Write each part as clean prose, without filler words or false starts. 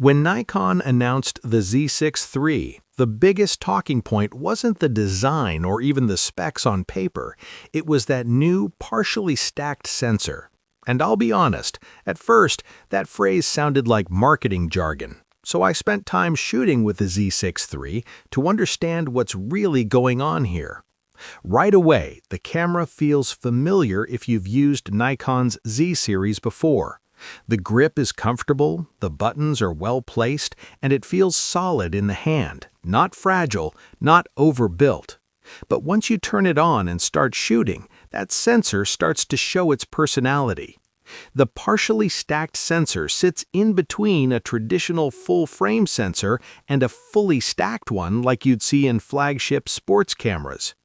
When Nikon announced the Z6 III, the biggest talking point wasn't the design or even the specs on paper, it was that new, partially stacked sensor. And I'll be honest, at first, that phrase sounded like marketing jargon. So I spent time shooting with the Z6 III to understand what's really going on here. Right away, the camera feels familiar if you've used Nikon's Z series before. The grip is comfortable, the buttons are well placed, and it feels solid in the hand, not fragile, not overbuilt. But once you turn it on and start shooting, that sensor starts to show its personality. The partially stacked sensor sits in between a traditional full-frame sensor and a fully stacked one like you'd see in flagship sports cameras.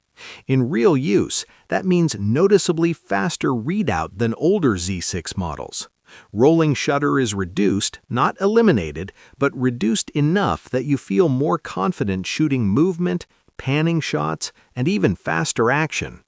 In real use, that means noticeably faster readout than older Z6 models. Rolling shutter is reduced, not eliminated, but reduced enough that you feel more confident shooting movement, panning shots, and even faster action.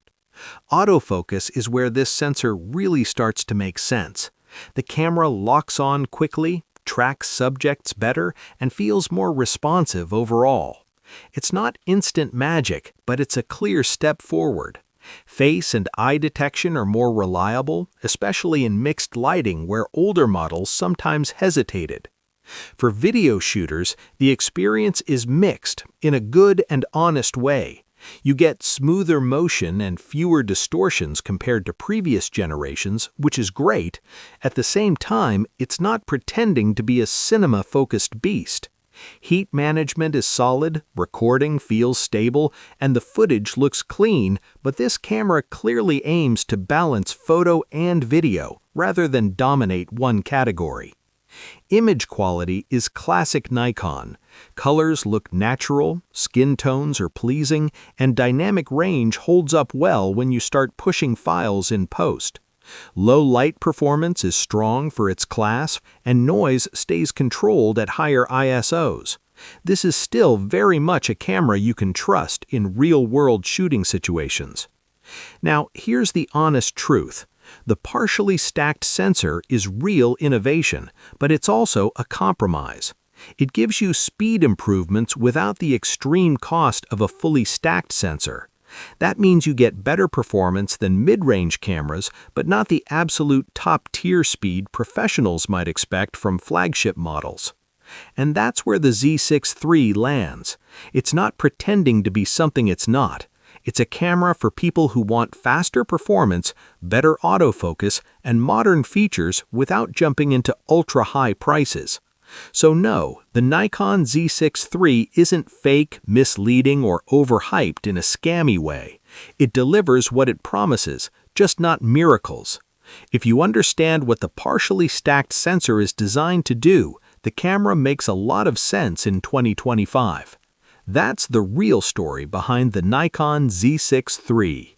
Autofocus is where this sensor really starts to make sense. The camera locks on quickly, tracks subjects better, and feels more responsive overall. It's not instant magic, but it's a clear step forward. Face and eye detection are more reliable, especially in mixed lighting where older models sometimes hesitated. For video shooters, the experience is mixed in a good and honest way. You get smoother motion and fewer distortions compared to previous generations, which is great. At the same time, it's not pretending to be a cinema-focused beast. Heat management is solid, recording feels stable, and the footage looks clean, but this camera clearly aims to balance photo and video rather than dominate one category. Image quality is classic Nikon. Colors look natural, skin tones are pleasing, and dynamic range holds up well when you start pushing files in post. Low light performance is strong for its class, and noise stays controlled at higher ISOs. This is still very much a camera you can trust in real-world shooting situations. Now, here's the honest truth. The partially stacked sensor is real innovation, but it's also a compromise. It gives you speed improvements without the extreme cost of a fully stacked sensor. That means you get better performance than mid-range cameras, but not the absolute top-tier speed professionals might expect from flagship models. And that's where the Z6 III lands. It's not pretending to be something it's not. It's a camera for people who want faster performance, better autofocus, and modern features without jumping into ultra-high prices. So no, the Nikon Z6 III isn't fake, misleading, or overhyped in a scammy way. It delivers what it promises, just not miracles. If you understand what the partially stacked sensor is designed to do, the camera makes a lot of sense in 2025. That's the real story behind the Nikon Z6 III.